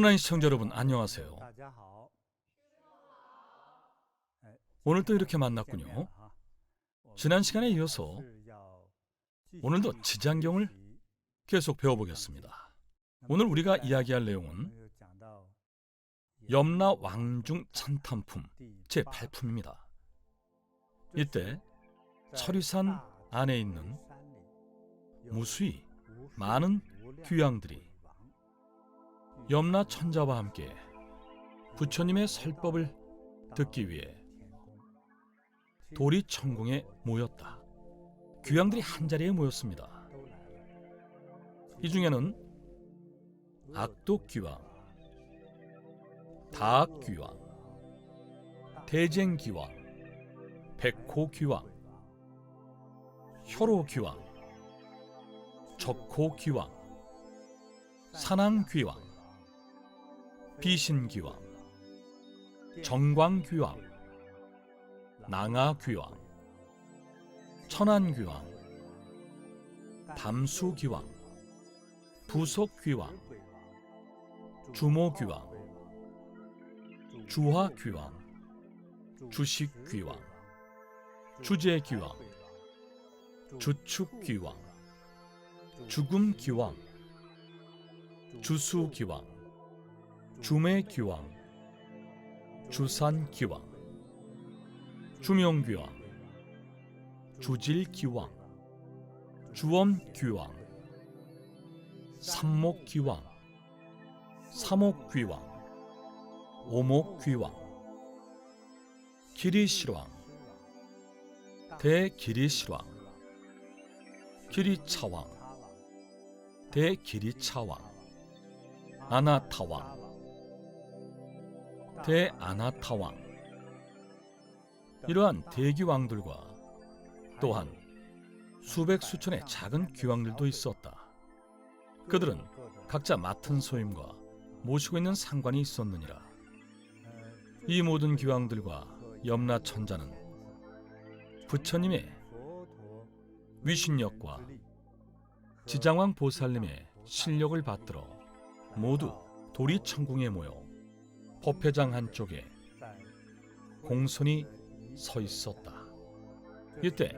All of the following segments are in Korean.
온라인 시청자 여러분 안녕하세요. 오늘 또 이렇게 만났군요. 지난 시간에 이어서 오늘도 지장경을 계속 배워보겠습니다. 오늘 우리가 이야기할 내용은 염라왕중 찬탄품 제8품입니다. 이때 철위산 안에 있는 무수히 많은 귀양들이 염라천자와 함께 부처님의 설법을 듣기 위해 도리천궁에 모였다. 귀양들이 한자리에 모였습니다. 이 중에는 악독귀왕, 다악귀왕, 대쟁귀왕, 백호귀왕, 혈호귀왕, 적호귀왕, 산왕귀왕, 비신귀왕, 정광귀왕, 낭하귀왕, 천안귀왕, 담수귀왕, 부속귀왕, 주모귀왕, 주화귀왕, 주식귀왕, 주제귀왕, 주축귀왕, 죽음귀왕, 주수귀왕, 주매귀왕, 주산귀왕, 주명귀왕, 주질귀왕, 주엄귀왕, 삼목귀왕, 사목귀왕, 오목귀왕, 기리실왕, 대기리실왕, 기리차왕, 대기리차왕, 아나타왕, 대아나타왕. 이러한 대귀왕들과 또한 수백 수천의 작은 귀왕들도 있었다. 그들은 각자 맡은 소임과 모시고 있는 상관이 있었느니라. 이 모든 귀왕들과 염라천자는 부처님의 위신력과 지장왕 보살님의 실력을 받들어 모두 도리천궁에 모여 법회장 한쪽에 공손히 서 있었다. 이때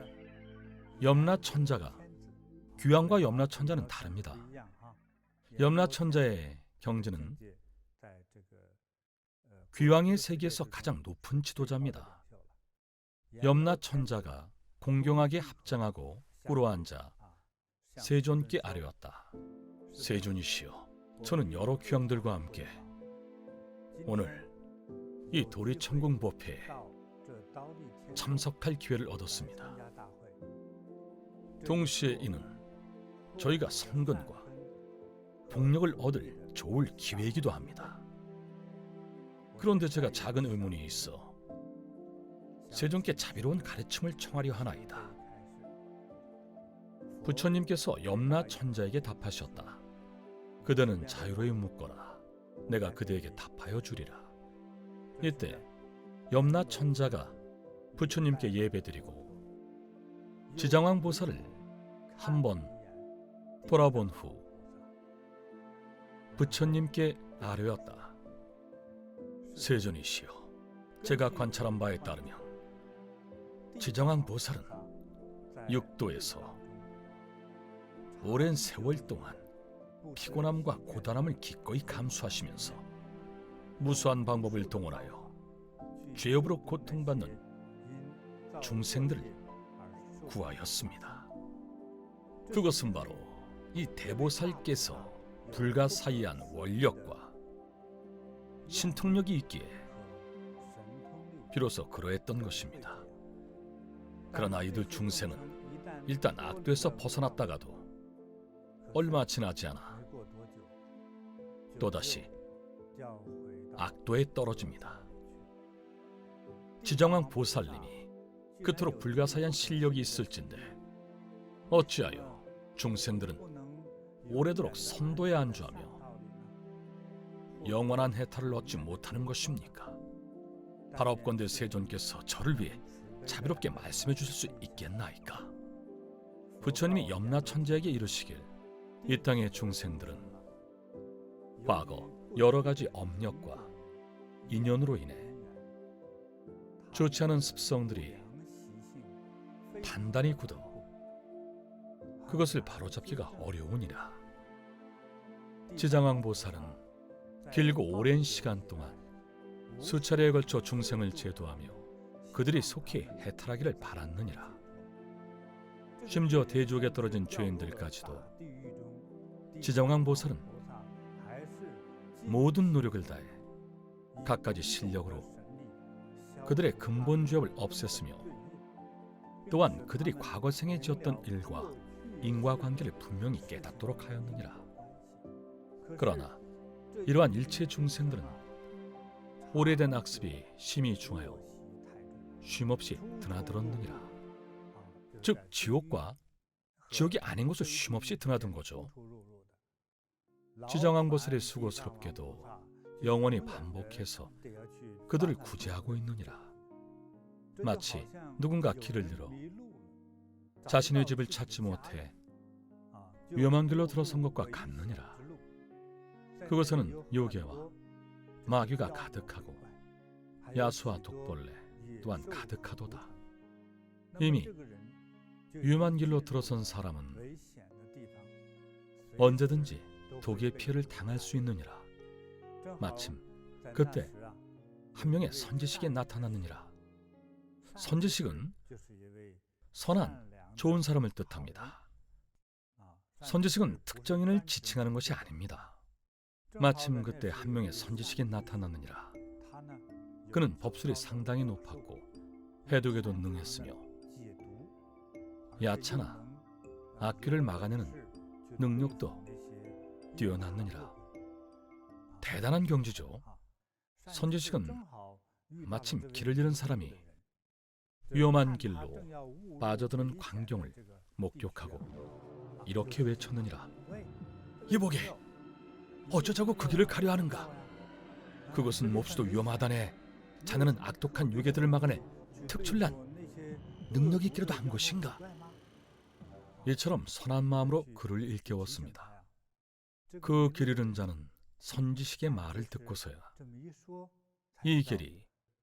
염라천자가, 귀왕과 염라천자는 다릅니다. 염라천자의 경지는 귀왕의 세계에서 가장 높은 지도자입니다. 염라천자가 공경하게 합장하고 꿇어앉아 세존께 아뢰었다. 세존이시여, 저는 여러 귀왕들과 함께 오늘 이 도리천궁 법회에 참석할 기회를 얻었습니다. 동시에 이는 저희가 성근과 복력을 얻을 좋을 기회이기도 합니다. 그런데 제가 작은 의문이 있어 세존께 자비로운 가르침을 청하려 하나이다. 부처님께서 염라천자에게 답하셨다. 그대는 자유로이 묻거라. 내가 그대에게 답하여 주리라. 이때 염라천자가 부처님께 예배드리고 지장왕 보살을 한번 돌아본 후 부처님께 아뢰었다. 세존이시여, 제가 관찰한 바에 따르면 지장왕 보살은 육도에서 오랜 세월 동안 피곤함과 고단함을 기꺼이 감수하시면서 무수한 방법을 동원하여 죄업으로 고통받는 중생들을 구하였습니다. 그것은 바로 이 대보살께서 불가사의한 원력과 신통력이 있기에 비로소 그러했던 것입니다. 그러나 이들 중생은 일단 악도에서 벗어났다가도 얼마 지나지 않아 또다시 악도에 떨어집니다. 지장왕 보살님이 그토록 불가사의한 실력이 있을진데 어찌하여 중생들은 오래도록 선도에 안주하며 영원한 해탈을 얻지 못하는 것입니까? 발업건대 세존께서 저를 위해 자비롭게 말씀해 주실 수 있겠나이까? 부처님이 염라천자에게 이르시길 이 땅의 중생들은 과거 여러 가지 업력과 인연으로 인해 좋지 않은 습성들이 단단히 굳어 그것을 바로잡기가 어려우니라. 지장왕보살은 길고 오랜 시간 동안 수차례에 걸쳐 중생을 제도하며 그들이 속히 해탈하기를 바랐느니라. 심지어 대지옥에 떨어진 죄인들까지도 지장왕보살은 모든 노력을 다해 갖가지 실력으로 그들의 근본 죄업을 없앴으며 또한 그들이 과거생에 지었던 일과 인과관계를 분명히 깨닫도록 하였느니라. 그러나 이러한 일체 중생들은 오래된 악습이 심히 중하여 쉼없이 드나들었느니라. 즉 지옥과 지옥이 아닌 곳을 쉼없이 드나든 거죠. 지장왕보살이 수고스럽게도 영원히 반복해서 그들을 구제하고 있느니라. 마치 누군가 길을 잃어 자신의 집을 찾지 못해 위험한 길로 들어선 것과 같느니라. 그곳에는 요괴와 마귀가 가득하고 야수와 독벌레 또한 가득하도다. 이미 위험한 길로 들어선 사람은 언제든지 독의 피해를 당할 수 있느니라. 마침 그때 한 명의 선지식이 나타났느니라. 선지식은 선한, 좋은 사람을 뜻합니다. 선지식은 특정인을 지칭하는 것이 아닙니다. 마침 그때 한 명의 선지식이 나타났느니라. 그는 법술이 상당히 높았고 해독에도 능했으며 야차나 악귀를 막아내는 능력도 뛰어났느니라. 대단한 경지죠. 선지식은 마침 길을 잃은 사람이 위험한 길로 빠져드는 광경을 목격하고 이렇게 외쳤느니라. 이보게, 어쩌자고 그 길을 가려 하는가? 그것은 몹시도 위험하다네. 자네는 악독한 유괴들을 막아내 특출난 능력 있기라도 한 것인가? 이처럼 선한 마음으로 그를 일깨웠습니다. 그 길 잃은 자는 선지식의 말을 듣고서야 이 길이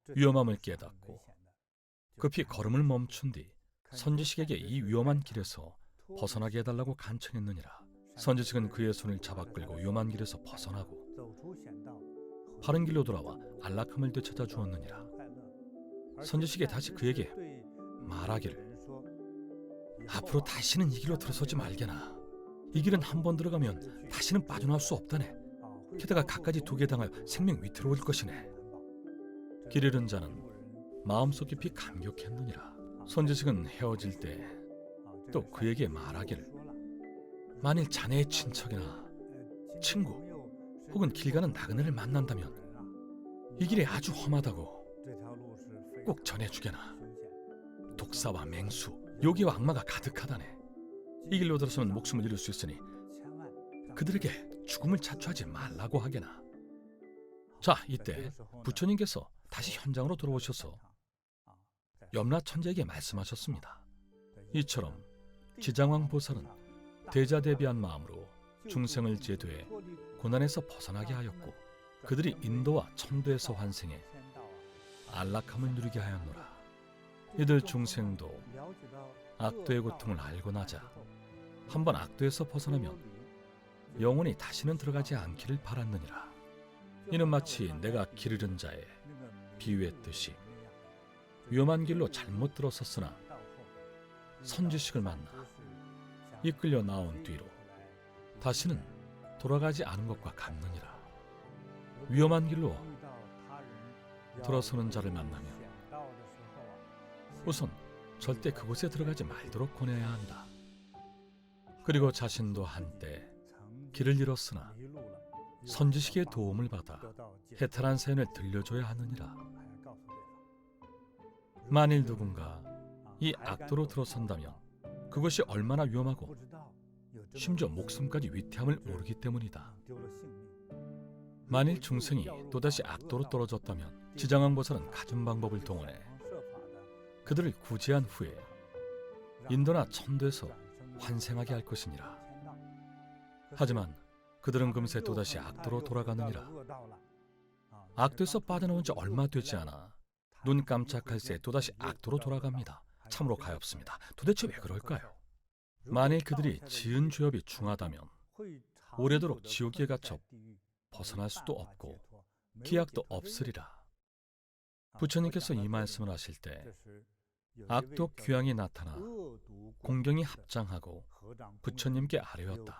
위험함을 깨닫고 급히 걸음을 멈춘 뒤 선지식에게 이 위험한 길에서 벗어나게 해달라고 간청했느니라. 선지식은 그의 손을 잡아 끌고 위험한 길에서 벗어나고 바른 길로 돌아와 안락함을 되찾아 주었느니라. 선지식이 다시 그에게 말하기를, 앞으로 다시는 이 길로 들어서지 말게나. 이 길은 한 번 들어가면 다시는 빠져나올 수 없다네. 게다가 갖가지 독에 당하여 생명 위태로울 것이네. 길 잃은 자는 마음속 깊이 감격했느니라. 선지식은 헤어질 때 또 그에게 말하기를, 만일 자네의 친척이나 친구 혹은 길 가는 나그네를 만난다면 이 길이 아주 험하다고 꼭 전해주게나. 독사와 맹수, 요괴와 악마가 가득하다네. 이 길로 들어서면 목숨을 잃을 수 있으니 그들에게 죽음을 자초하지 말라고 하게나. 자, 이때 부처님께서 다시 현장으로 돌아오셔서 염라천자에게 말씀하셨습니다. 이처럼 지장왕보살은 대자대비한 마음으로 중생을 제도해 고난에서 벗어나게 하였고 그들이 인도와 천도에서 환생해 안락함을 누리게 하였노라. 이들 중생도 악도의 고통을 알고 나자 한번 악도에서 벗어나면 영원히 다시는 들어가지 않기를 바랐느니라. 이는 마치 내가 길 잃은 자의 비유했듯이 위험한 길로 잘못 들어섰으나 선지식을 만나 이끌려 나온 뒤로 다시는 돌아가지 않은 것과 같느니라. 위험한 길로 들어서는 자를 만나면 우선 절대 그곳에 들어가지 말도록 권해야 한다. 그리고 자신도 한때 길을 잃었으나 선지식의 도움을 받아 해탈한 사연을 들려줘야 하느니라. 만일 누군가 이 악도로 들어선다면 그것이 얼마나 위험하고 심지어 목숨까지 위태함을 모르기 때문이다. 만일 중생이 또다시 악도로 떨어졌다면 지장왕보살은 갖은 방법을 동원해 그들을 구제한 후에 인도나 천도에서 환생하게 할 것이니라. 하지만 그들은 금세 또다시 악도로 돌아가느니라. 악도에서 빠져나온 지 얼마 되지 않아 눈 깜짝할 새 또다시 악도로 돌아갑니다. 참으로 가엾습니다. 도대체 왜 그럴까요? 만일 그들이 지은 죄업이 중하다면 오래도록 지옥에 갇혀 벗어날 수도 없고 기약도 없으리라. 부처님께서 이 말씀을 하실 때 악도 귀양이 나타나 공경이 합장하고 부처님께 아뢰었다.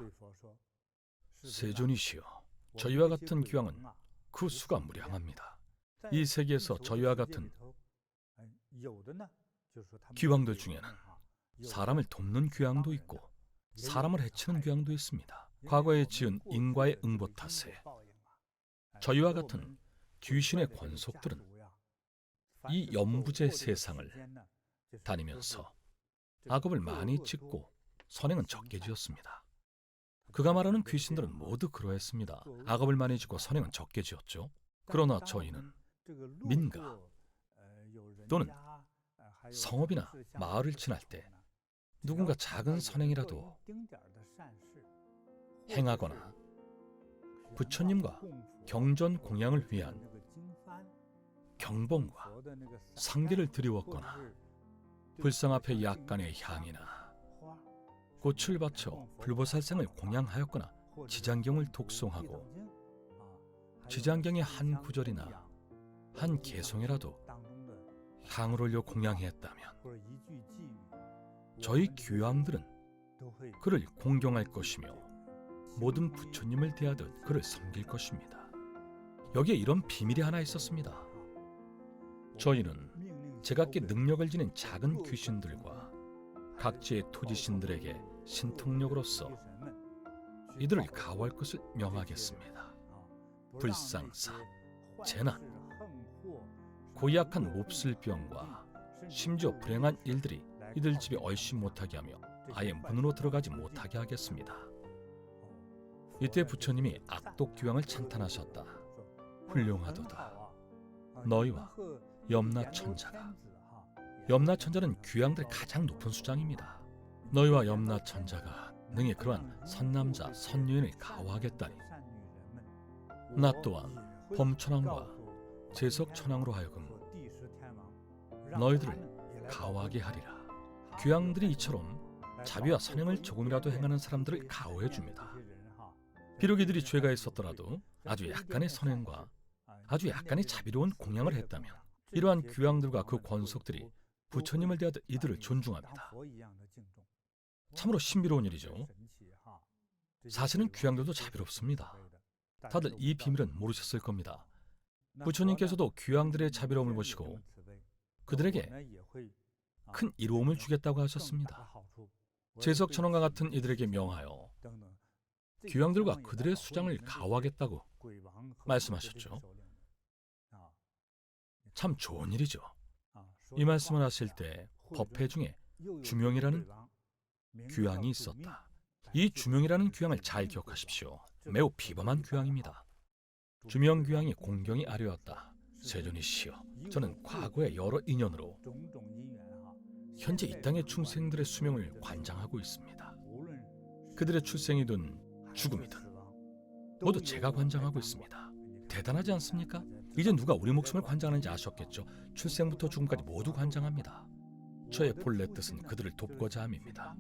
세존이시여, 저희와 같은 귀양은 그 수가 무량합니다. 이 세계에서 저희와 같은 귀왕들 중에는 사람을 돕는 귀양도 있고 사람을 해치는 귀양도 있습니다. 과거에 지은 인과의 응보 탓에 저희와 같은 귀신의 권속들은 이 염부제 세상을 다니면서 악업을 많이 짓고 선행은 적게 지었습니다. 그가 말하는 귀신들은 모두 그러했습니다. 악업을 많이 짓고 선행은 적게 지었죠. 그러나 저희는 민가 또는 성읍이나 마을을 지날 때 누군가 작은 선행이라도 행하거나 부처님과 경전 공양을 위한 경봉과 상기를 드리웠거나 불상 앞에 약간의 향이나 꽃을 바쳐 불보살생을 공양하였거나 지장경을 독송하고 지장경의 한 구절이나 한 개송이라도 향을 올려 공양했다면 저희 귀왕들은 그를 공경할 것이며 모든 부처님을 대하듯 그를 섬길 것입니다. 여기에 이런 비밀이 하나 있었습니다. 저희는 제각기 능력을 지닌 작은 귀신들과 각지의 토지신들에게 신통력으로서 이들을 가호할 것을 명하겠습니다. 불상사, 재난, 고약한 몹쓸병과 심지어 불행한 일들이 이들 집에 얼씬 못하게 하며 아예 문으로 들어가지 못하게 하겠습니다. 이때 부처님이 악독귀왕을 찬탄하셨다. 훌륭하도다. 너희와 염라천자가, 염라천자는 귀왕들의 가장 높은 수장입니다. 너희와 염라천자가 능히 그러한 선남자 선유인을 가호하겠다니 나 또한 범천왕과 제석천왕으로 하여금 너희들을 가호하게 하리라. 귀왕들이 이처럼 자비와 선행을 조금이라도 행하는 사람들을 가호해 줍니다. 비록 이들이 죄가 있었더라도 아주 약간의 선행과 아주 약간의 자비로운 공양을 했다면 이러한 귀왕들과 그 권속들이 부처님을 대하듯 이들을 존중합니다. 참으로 신비로운 일이죠. 사실은 귀왕들도 자비롭습니다. 다들 이 비밀은 모르셨을 겁니다. 부처님께서도 귀왕들의 자비로움을 보시고 그들에게 큰 이로움을 주겠다고 하셨습니다. 제석천왕과 같은 이들에게 명하여 귀왕들과 그들의 수장을 가호하겠다고 말씀하셨죠. 참 좋은 일이죠. 이 말씀을 하실 때 법회 중에 주명이라는 귀왕이 있었다. 이 주명이라는 귀왕을 잘 기억하십시오. 매우 비범한 귀왕입니다. 주명 귀왕이 공경이 아뢰었다. 세존이시여, 저는 과거의 여러 인연으로 현재 이 땅의 충생들의 수명을 관장하고 있습니다. 그들의 출생이든 죽음이든 모두 제가 관장하고 있습니다. 대단하지 않습니까? 이제 누가 우리 목숨을 관장하는지 아셨겠죠? 출생부터 죽음까지 모두 관장합니다. 저의 본래 뜻은 그들을 돕고자 함입니다.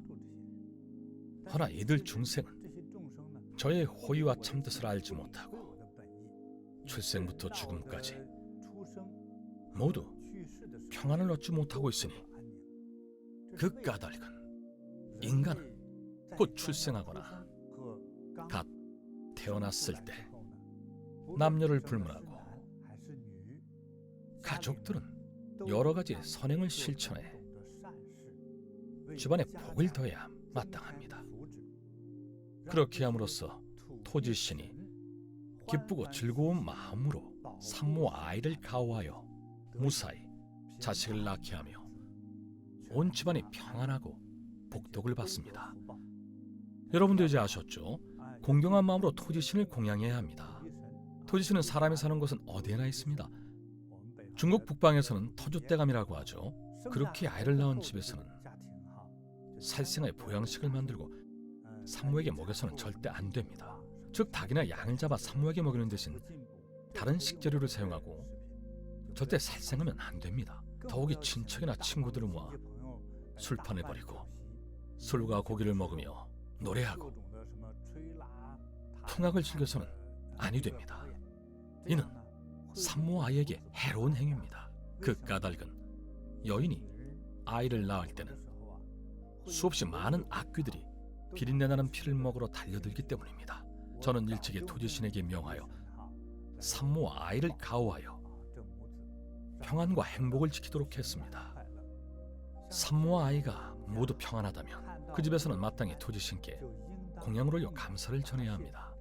허나 이들 중생은 저의 호의와 참뜻을 알지 못하고 출생부터 죽음까지 모두 평안을 얻지 못하고 있으니 그 까닭은 인간은 곧 출생하거나 갓 태어났을 때 남녀를 불문하고 가족들은 여러 가지 선행을 실천해 집안에 복을 더해야 마땅합니다. 그렇게 함으로써 토지신이 기쁘고 즐거운 마음으로 산모와 아이를 가호하여 무사히 자식을 낳게 하며 온 집안이 평안하고 복덕을 받습니다. 여러분도 이제 아셨죠? 공경한 마음으로 토지신을 공양해야 합니다. 토지신은 사람이 사는 곳은 어디에나 있습니다. 중국 북방에서는 터줏대감이라고 하죠. 그렇게 아이를 낳은 집에서는 살생의 보양식을 만들고 산모에게 먹여서는 절대 안 됩니다. 즉 닭이나 양을 잡아 산모에게 먹이는 대신 다른 식재료를 사용하고 절대 살생하면 안 됩니다. 더욱이 친척이나 친구들을 모아 술판을 벌이고 술과 고기를 먹으며 노래하고 풍악을 즐겨서는 아니 됩니다. 이는 산모 아이에게 해로운 행위입니다. 그 까닭은 여인이 아이를 낳을 때는 수없이 많은 악귀들이 비린내나는 피를 먹으러 달려들기 때문입니다. 저는 일찍이 토지신에게 명하여 산모와 아이를 가호하여 평안과 행복을 지키도록 했습니다. 산모와 아이가 모두 평안하다면 그 집에서는 마땅히 토지신께 공양을 올려 감사를 전해야 합니다.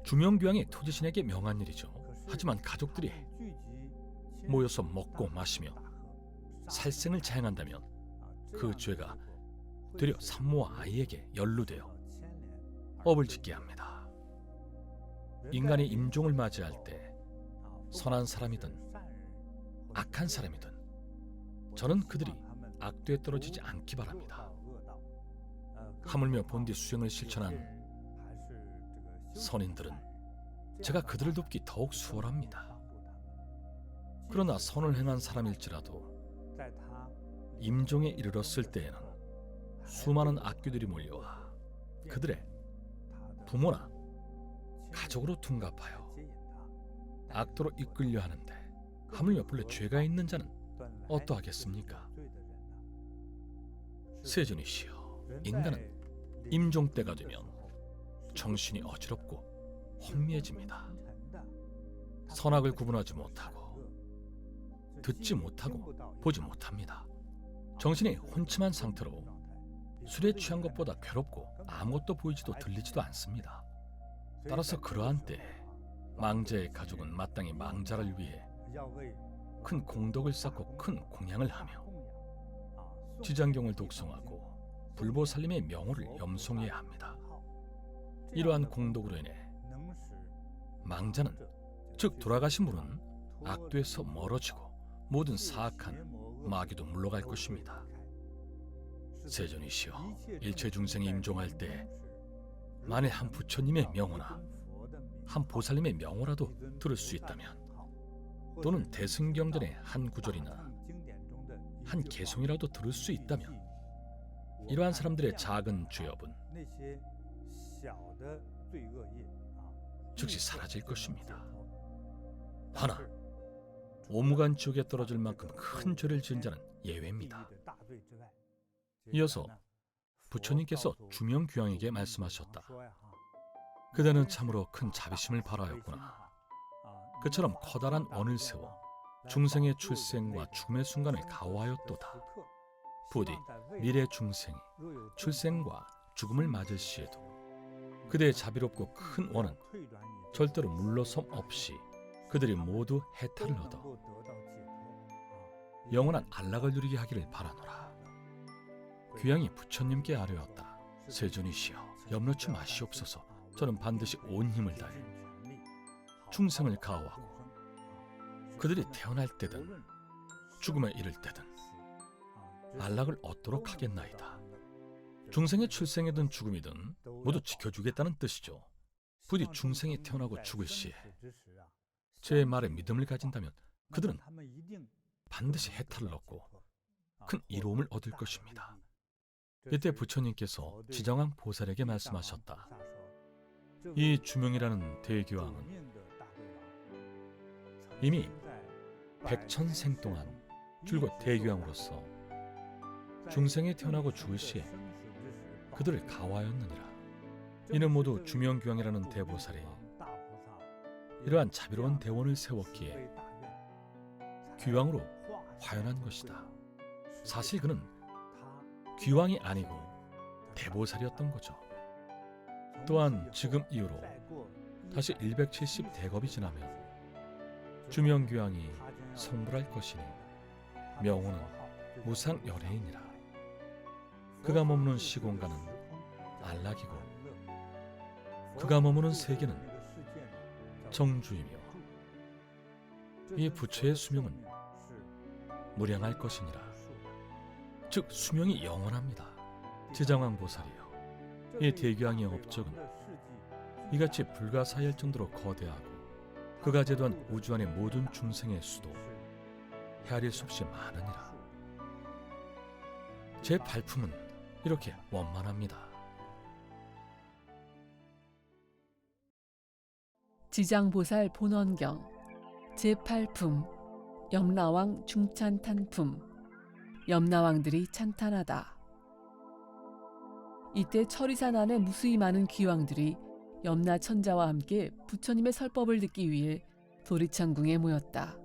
주명귀왕이 토지신에게 명한 일이죠. 하지만 가족들이 모여서 먹고 마시며 살생을 자행한다면 그 죄가 되려 산모와 아이에게 연루되어 업을 짓게 합니다. 인간이 임종을 맞이할 때 선한 사람이든 악한 사람이든 저는 그들이 악도에 떨어지지 않기 바랍니다. 하물며 본디 수행을 실천한 선인들은 제가 그들을 돕기 더욱 수월합니다. 그러나 선을 행한 사람일지라도 임종에 이르렀을 때에는 수많은 악귀들이 몰려와 그들의 부모나 가족으로 둔갑하여 악도로 이끌려 하는데 하물며 본래 죄가 있는 자는 어떠하겠습니까? 세존이시여, 인간은 임종 때가 되면 정신이 어지럽고 혼미해집니다. 선악을 구분하지 못하고 듣지 못하고 보지 못합니다. 정신이 혼침한 상태로 술에 취한 것보다 괴롭고 아무것도 보이지도 들리지도 않습니다. 따라서 그러한 때에 망자의 가족은 마땅히 망자를 위해 큰 공덕을 쌓고 큰 공양을 하며 지장경을 독송하고 불보살림의 명호를 염송해야 합니다. 이러한 공덕으로 인해 망자는, 즉 돌아가신 분은 악도에서 멀어지고 모든 사악한 마귀도 물러갈 것입니다. 세존이시여, 일체 중생이 임종할 때 만일 한 부처님의 명호나 한 보살님의 명호라도 들을 수 있다면, 또는 대승경전의 한 구절이나 한 개송이라도 들을 수 있다면 이러한 사람들의 작은 죄업은 즉시 사라질 것입니다. 하나, 오무간 지옥에 떨어질 만큼 큰 죄를 지은 자는 예외입니다. 이어서 부처님께서 주명귀왕에게 말씀하셨다. 그대는 참으로 큰 자비심을 발하였구나. 그처럼 커다란 원을 세워 중생의 출생과 죽음의 순간을 가호하였도다. 부디 미래 중생이 출생과 죽음을 맞을 시에도 그대의 자비롭고 큰 원은 절대로 물러섬 없이 그들이 모두 해탈을 얻어 영원한 안락을 누리게 하기를 바라노라. 귀양이 부처님께 아뢰었다. 세존이시여, 염려치 마시옵소서. 저는 반드시 온 힘을 다해 중생을 가호하고 그들이 태어날 때든 죽음에 이를 때든 안락을 얻도록 하겠나이다. 중생의 출생이든 죽음이든 모두 지켜주겠다는 뜻이죠. 부디 중생이 태어나고 죽을 시에 제 말에 믿음을 가진다면 그들은 반드시 해탈을 얻고 큰 이로움을 얻을 것입니다. 이때 부처님께서 지정왕 보살에게 말씀하셨다. 이 주명이라는 대귀왕은 이미 백천생 동안 줄곧 대귀왕으로서 중생이 태어나고 죽을 시에 그들을 가호하였느니라. 이는 모두 주명귀왕이라는 대보살이 이러한 자비로운 대원을 세웠기에 귀왕으로 화연한 것이다. 사실 그는 귀왕이 아니고 대보살이었던 거죠. 또한 지금 이후로 다시 170 대겁이 지나면 주명귀왕이 성불할 것이니 명호는 무상열애이니라. 그가 머무는 시공간은 안락이고 그가 머무는 세계는 정주이며 이 부처의 수명은 무량할 것이니라. 즉 수명이 영원합니다. 지장왕 보살이여, 이 대귀왕의 업적은 이같이 불가사의할 정도로 거대하고 그가 제도한 우주 안의 모든 중생의 수도 헤아릴 수 없이 많으니라. 제 발품은 이렇게 원만합니다. 지장보살 본원경 제8품 염라왕 중찬탄품. 염라왕들이 찬탄하다. 이때 철이산 안에 무수히 많은 귀왕들이 염라천자와 함께 부처님의 설법을 듣기 위해 도리천궁에 모였다.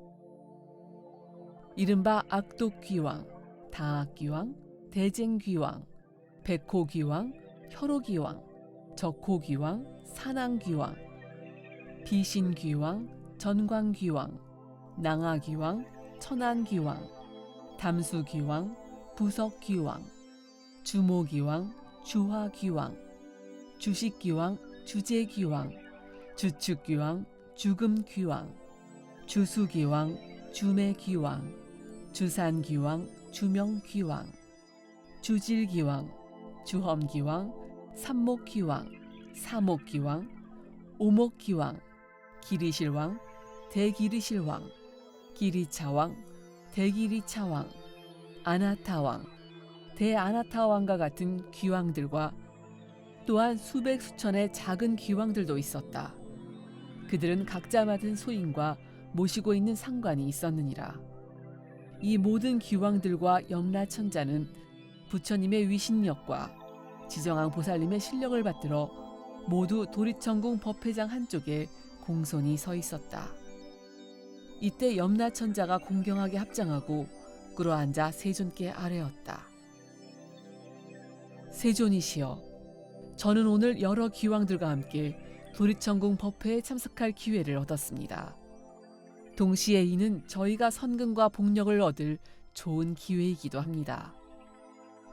이른바 악독귀왕, 다악귀왕, 대쟁귀왕, 백호귀왕, 혈호귀왕, 적호귀왕, 산왕귀왕, 비신귀왕, 전광귀왕, 낭하귀왕, 천안귀왕, 담수귀왕, 부석귀왕, 주모귀왕, 주화귀왕, 주식귀왕, 주제귀왕, 주축귀왕, 죽음귀왕, 주수귀왕, 주매귀왕, 주산귀왕, 주명귀왕, 주질귀왕, 주험귀왕, 삼목귀왕, 사목귀왕, 오목귀왕, 기리실왕, 대기리실왕, 기리차왕, 대기리차왕, 아나타왕, 대아나타왕과 같은 귀왕들과 또한 수백 수천의 작은 귀왕들도 있었다. 그들은 각자 맡은 소인과 모시고 있는 상관이 있었느니라. 이 모든 귀왕들과 염라천자는 부처님의 위신력과 지정왕 보살님의 실력을 받들어 모두 도리천궁 법회장 한쪽에 공손히 서 있었다. 이때 염라천자가 공경하게 합장하고 꿇어앉아 세존께 아뢰었다. 세존이시여, 저는 오늘 여러 귀왕들과 함께 도리천궁 법회에 참석할 기회를 얻었습니다. 동시에 이는 저희가 선근과 복력을 얻을 좋은 기회이기도 합니다.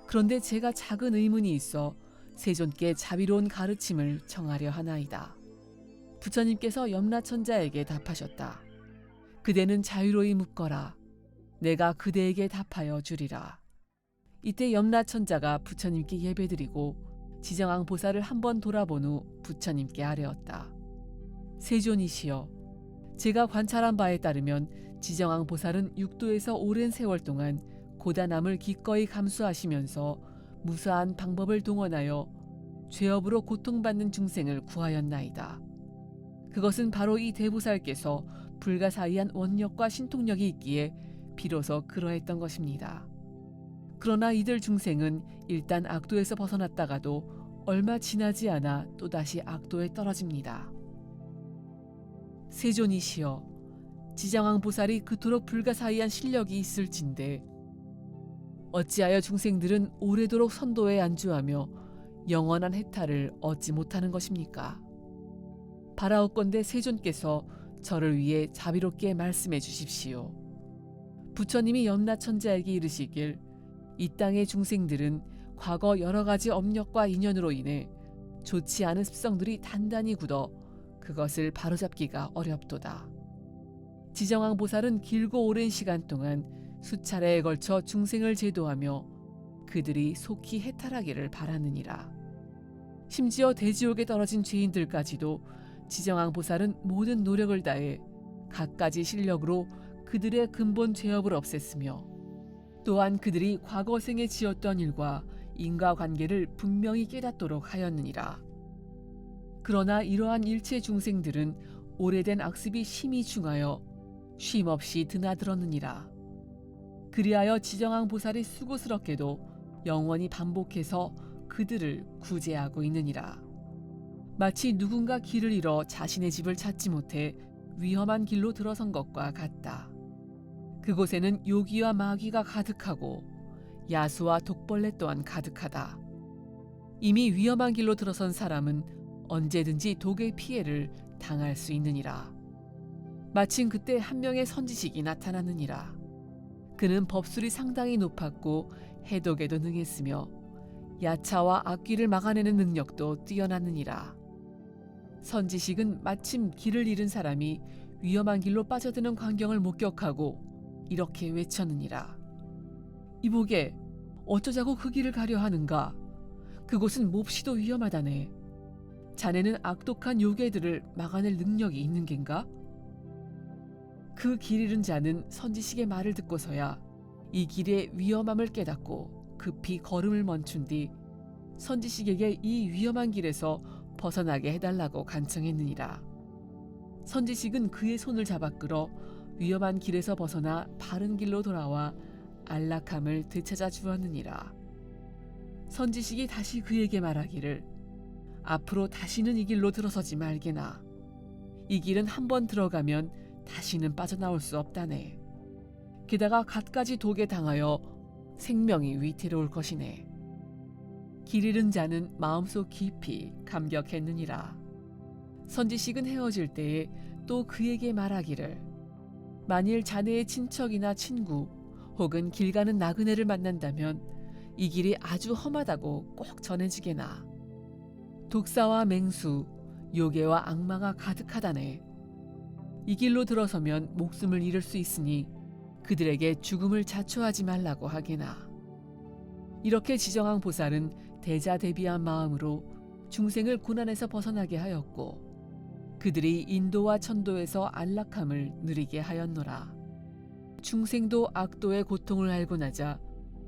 그런데 제가 작은 의문이 있어 세존께 자비로운 가르침을 청하려 하나이다. 부처님께서 염라천자에게 답하셨다. 그대는 자유로이 묻거라. 내가 그대에게 답하여 주리라. 이때 염라천자가 부처님께 예배드리고 지정왕 보살을 한번 돌아본 후 부처님께 아뢰었다. 세존이시여, 제가 관찰한 바에 따르면 지정왕 보살은 육도에서 오랜 세월 동안 고단함을 기꺼이 감수하시면서 무수한 방법을 동원하여 죄업으로 고통받는 중생을 구하였나이다. 그것은 바로 이 대보살께서 불가사의한 원력과 신통력이 있기에 비로소 그러했던 것입니다. 그러나 이들 중생은 일단 악도에서 벗어났다가도 얼마 지나지 않아 또다시 악도에 떨어집니다. 세존이시여, 지정왕 보살이 그토록 불가사의한 실력이 있을진데 어찌하여 중생들은 오래도록 선도에 안주하며 영원한 해탈을 얻지 못하는 것입니까? 바라옵건대 세존께서 저를 위해 자비롭게 말씀해 주십시오. 부처님이 염라천자에게 이르시길 이 땅의 중생들은 과거 여러 가지 업력과 인연으로 인해 좋지 않은 습성들이 단단히 굳어 그것을 바로잡기가 어렵도다. 지정왕 보살은 길고 오랜 시간 동안 수차례에 걸쳐 중생을 제도하며 그들이 속히 해탈하기를 바라느니라. 심지어 대지옥에 떨어진 죄인들까지도 지정왕 보살은 모든 노력을 다해 갖가지 실력으로 그들의 근본 죄업을 없앴으며 또한 그들이 과거 생에 지었던 일과 인과관계를 분명히 깨닫도록 하였느니라. 그러나 이러한 일체 중생들은 오래된 악습이 심히 중하여 쉼없이 드나들었느니라. 그리하여 지정왕 보살이 수고스럽게도 영원히 반복해서 그들을 구제하고 있느니라. 마치 누군가 길을 잃어 자신의 집을 찾지 못해 위험한 길로 들어선 것과 같다. 그곳에는 요기와 마귀가 가득하고 야수와 독벌레 또한 가득하다. 이미 위험한 길로 들어선 사람은 언제든지 독의 피해를 당할 수 있느니라. 마침 그때 한 명의 선지식이 나타났느니라. 그는 법술이 상당히 높았고 해독에도 능했으며 야차와 악귀를 막아내는 능력도 뛰어났느니라. 선지식은 마침 길을 잃은 사람이 위험한 길로 빠져드는 광경을 목격하고 이렇게 외쳤느니라. 이보게, 어쩌자고 그 길을 가려 하는가? 그곳은 몹시도 위험하다네. 자네는 악독한 요괴들을 막아낼 능력이 있는 겐가? 그 길 잃은 자는 선지식의 말을 듣고서야 이 길의 위험함을 깨닫고 급히 걸음을 멈춘 뒤 선지식에게 이 위험한 길에서 벗어나게 해달라고 간청했느니라. 선지식은 그의 손을 잡아 끌어 위험한 길에서 벗어나 바른 길로 돌아와 안락함을 되찾아 주었느니라. 선지식이 다시 그에게 말하기를 앞으로 다시는 이 길로 들어서지 말게나. 이 길은 한번 들어가면 다시는 빠져나올 수 없다네. 게다가 갖가지 독에 당하여 생명이 위태로울 것이네. 길 잃은 자는 마음속 깊이 감격했느니라. 선지식은 헤어질 때에 또 그에게 말하기를 만일 자네의 친척이나 친구 혹은 길 가는 나그네를 만난다면 이 길이 아주 험하다고 꼭 전해지게나. 독사와 맹수, 요괴와 악마가 가득하다네. 이 길로 들어서면 목숨을 잃을 수 있으니 그들에게 죽음을 자초하지 말라고 하게나. 이렇게 지정한 보살은 대자대비한 마음으로 중생을 고난에서 벗어나게 하였고 그들이 인도와 천도에서 안락함을 누리게 하였노라. 중생도 악도의 고통을 알고 나자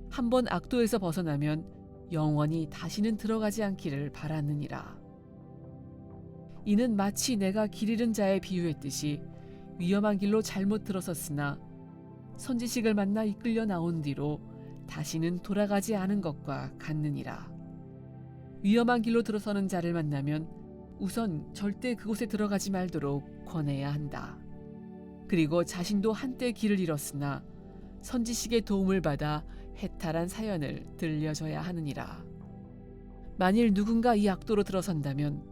한번 악도에서 벗어나면 영원히 다시는 들어가지 않기를 바랐느니라. 이는 마치 내가 길 잃은 자에 비유했듯이 위험한 길로 잘못 들어섰으나 선지식을 만나 이끌려 나온 뒤로 다시는 돌아가지 않은 것과 같느니라. 위험한 길로 들어서는 자를 만나면 우선 절대 그곳에 들어가지 말도록 권해야 한다. 그리고 자신도 한때 길을 잃었으나 선지식의 도움을 받아 해탈한 사연을 들려줘야 하느니라. 만일 누군가 이 악도로 들어선다면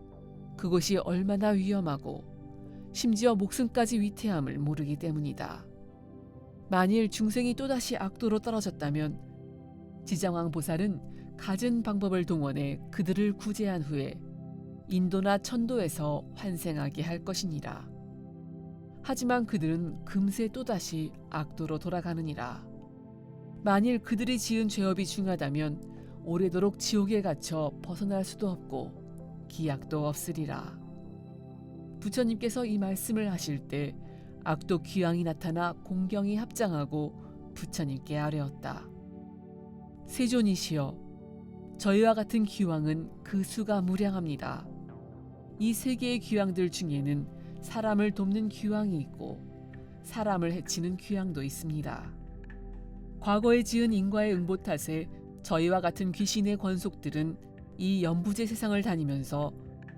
그곳이 얼마나 위험하고 심지어 목숨까지 위태함을 모르기 때문이다. 만일 중생이 또다시 악도로 떨어졌다면 지장왕 보살은 갖은 방법을 동원해 그들을 구제한 후에 인도나 천도에서 환생하게 할 것이니라. 하지만 그들은 금세 또다시 악도로 돌아가느니라. 만일 그들이 지은 죄업이 중하다면 오래도록 지옥에 갇혀 벗어날 수도 없고 기약도 없으리라. 부처님께서 이 말씀을 하실 때 악도 귀왕이 나타나 공경이 합장하고 부처님께 아뢰었다. 세존이시여, 저희와 같은 귀왕은 그 수가 무량합니다. 이 세 개의 귀왕들 중에는 사람을 돕는 귀왕이 있고 사람을 해치는 귀왕도 있습니다. 과거에 지은 인과의 응보 탓에 저희와 같은 귀신의 권속들은 이 연부제 세상을 다니면서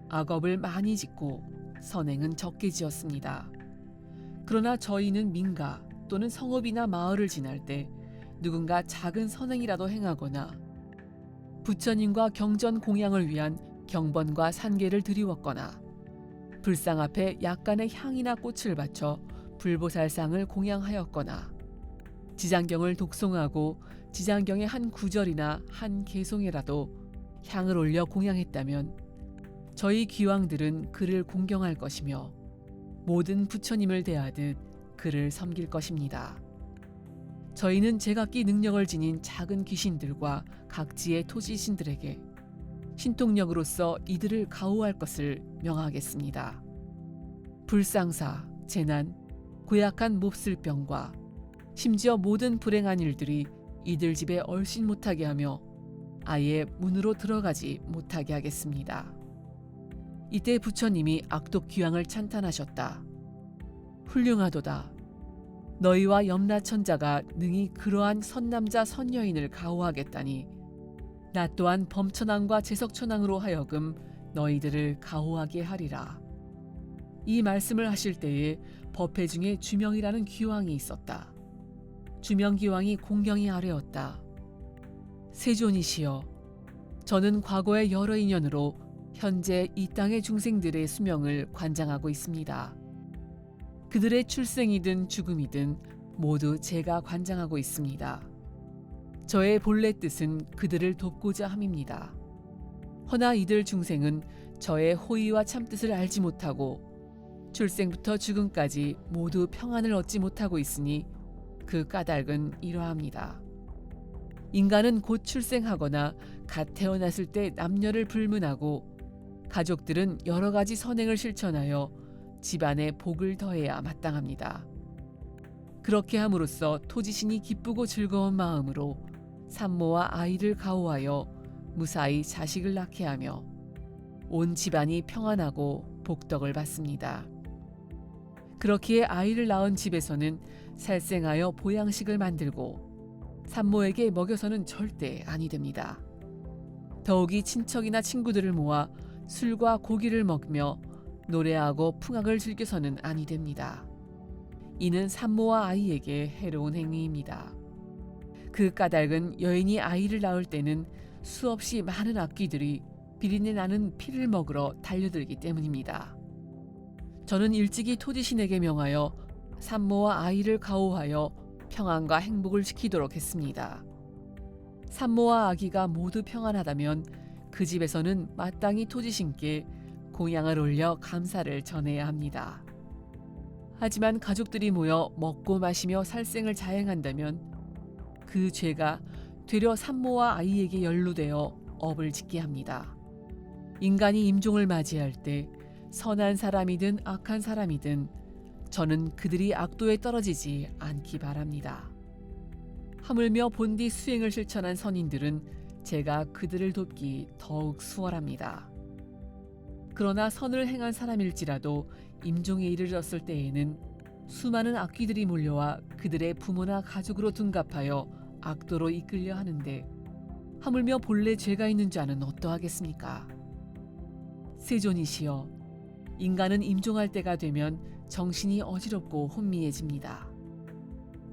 악업을 많이 짓고 선행은 적게 지었습니다. 그러나 저희는 민가 또는 성읍이나 마을을 지날 때 누군가 작은 선행이라도 행하거나 부처님과 경전 공양을 위한 경번과 산계를 드리웠거나 불상 앞에 약간의 향이나 꽃을 바쳐 불보살상을 공양하였거나 지장경을 독송하고 지장경의 한 구절이나 한 개송에라도 향을 올려 공양했다면 저희 귀왕들은 그를 공경할 것이며 모든 부처님을 대하듯 그를 섬길 것입니다. 저희는 제각기 능력을 지닌 작은 귀신들과 각지의 토지신들에게 신통력으로서 이들을 가호할 것을 명하겠습니다. 불상사, 재난, 고약한 몹쓸병과 심지어 모든 불행한 일들이 이들 집에 얼씬 못하게 하며 아예 문으로 들어가지 못하게 하겠습니다. 이때 부처님이 악독 귀왕을 찬탄하셨다. 훌륭하도다. 너희와 염라천자가 능히 그러한 선남자 선여인을 가호하겠다니 나 또한 범천왕과 제석천왕으로 하여금 너희들을 가호하게 하리라. 이 말씀을 하실 때에 법회 중에 주명이라는 귀왕이 있었다. 주명귀왕이 공경히 아뢰었다. 세존이시여, 저는 과거의 여러 인연으로 현재 이 땅의 중생들의 수명을 관장하고 있습니다. 그들의 출생이든 죽음이든 모두 제가 관장하고 있습니다. 저의 본래 뜻은 그들을 돕고자 함입니다. 허나 이들 중생은 저의 호의와 참뜻을 알지 못하고 출생부터 죽음까지 모두 평안을 얻지 못하고 있으니 그 까닭은 이러합니다. 인간은 곧 출생하거나 갓 태어났을 때 남녀를 불문하고 가족들은 여러 가지 선행을 실천하여 집안에 복을 더해야 마땅합니다. 그렇게 함으로써 토지신이 기쁘고 즐거운 마음으로 산모와 아이를 가호하여 무사히 자식을 낳게 하며 온 집안이 평안하고 복덕을 받습니다. 그렇기에 아이를 낳은 집에서는 살생하여 보양식을 만들고 산모에게 먹여서는 절대 아니 됩니다. 더욱이 친척이나 친구들을 모아 술과 고기를 먹며 노래하고 풍악을 즐겨서는 아니 됩니다. 이는 산모와 아이에게 해로운 행위입니다. 그 까닭은 여인이 아이를 낳을 때는 수없이 많은 악귀들이 비린내 나는 피를 먹으러 달려들기 때문입니다. 저는 일찍이 토지신에게 명하여 산모와 아이를 가호하여 평안과 행복을 지키도록 했습니다. 산모와 아기가 모두 평안하다면 그 집에서는 마땅히 토지신께 공양을 올려 감사를 전해야 합니다. 하지만 가족들이 모여 먹고 마시며 살생을 자행한다면 그 죄가 되려 산모와 아이에게 연루되어 업을 짓게 합니다. 인간이 임종을 맞이할 때 선한 사람이든 악한 사람이든 저는 그들이 악도에 떨어지지 않기 바랍니다. 하물며 본디 수행을 실천한 선인들은 제가 그들을 돕기 더욱 수월합니다. 그러나 선을 행한 사람일지라도 임종에 이르렀을 때에는 수많은 악귀들이 몰려와 그들의 부모나 가족으로 둔갑하여 악도로 이끌려 하는데 하물며 본래 죄가 있는 자는 어떠하겠습니까? 세존이시여, 인간은 임종할 때가 되면 정신이 어지럽고 혼미해집니다.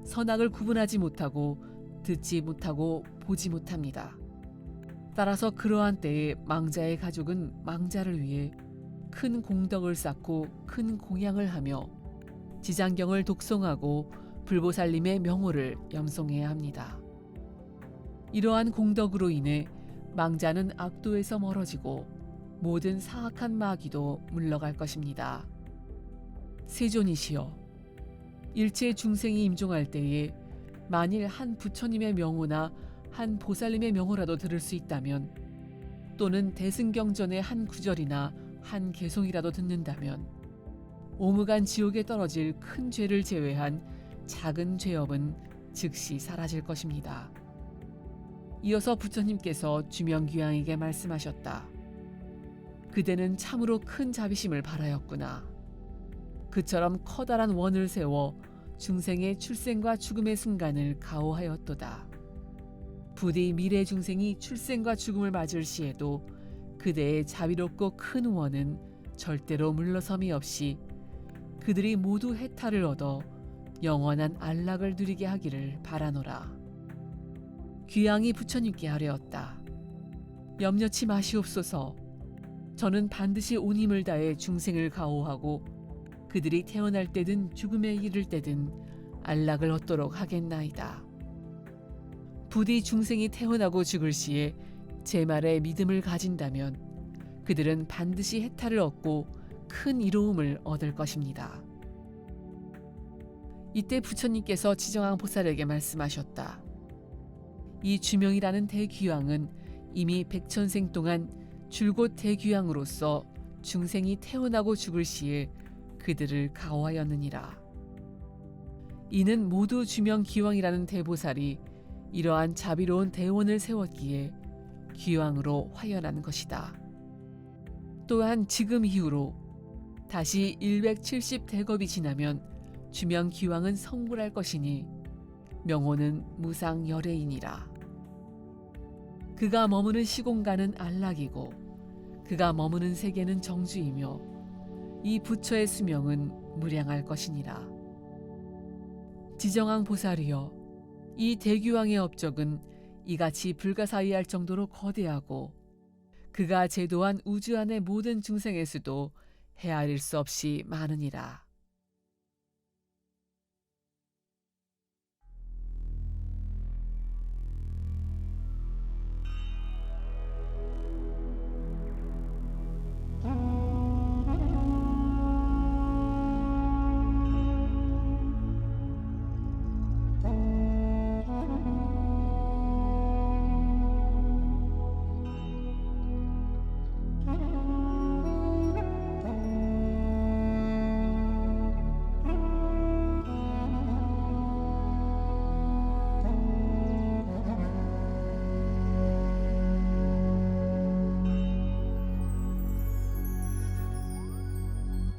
선악을 구분하지 못하고 듣지 못하고 보지 못합니다. 따라서 그러한 때에 망자의 가족은 망자를 위해 큰 공덕을 쌓고 큰 공양을 하며 지장경을 독송하고 불보살님의 명호를 염송해야 합니다. 이러한 공덕으로 인해 망자는 악도에서 멀어지고 모든 사악한 마귀도 물러갈 것입니다. 세존이시여, 일체 중생이 임종할 때에 만일 한 부처님의 명호나 한 보살님의 명호라도 들을 수 있다면 또는 대승경전의 한 구절이나 한 개송이라도 듣는다면 오무간 지옥에 떨어질 큰 죄를 제외한 작은 죄업은 즉시 사라질 것입니다. 이어서 부처님께서 주명귀양에게 말씀하셨다. 그대는 참으로 큰 자비심을 바라였구나. 그처럼 커다란 원을 세워 중생의 출생과 죽음의 순간을 가호하였도다. 부디 미래 중생이 출생과 죽음을 맞을 시에도 그대의 자비롭고 큰 원은 절대로 물러섬이 없이 그들이 모두 해탈을 얻어 영원한 안락을 누리게 하기를 바라노라. 귀양이 부처님께 아뢰었다. 염려치 마시옵소서. 저는 반드시 온 힘을 다해 중생을 가호하고 그들이 태어날 때든 죽음에 이를 때든 안락을 얻도록 하겠나이다. 부디 중생이 태어나고 죽을 시에 제 말에 믿음을 가진다면 그들은 반드시 해탈을 얻고 큰 이로움을 얻을 것입니다. 이때 부처님께서 지정왕 보살에게 말씀하셨다. 이 주명이라는 대귀왕은 이미 백천생 동안 줄곧 대귀왕으로서 중생이 태어나고 죽을 시에 그들을 가호하였느니라. 이는 모두 주명귀왕이라는 대보살이 이러한 자비로운 대원을 세웠기에 귀왕으로 화연한 것이다. 또한 지금 이후로 다시 170대겁이 지나면 주명귀왕은 성불할 것이니 명호는 무상열애이니라. 그가 머무는 시공간은 안락이고 그가 머무는 세계는 정주이며 이 부처의 수명은 무량할 것이니라. 지정왕 보살이여, 이 대귀왕의 업적은 이같이 불가사의할 정도로 거대하고 그가 제도한 우주 안의 모든 중생의 수도 헤아릴 수 없이 많으니라.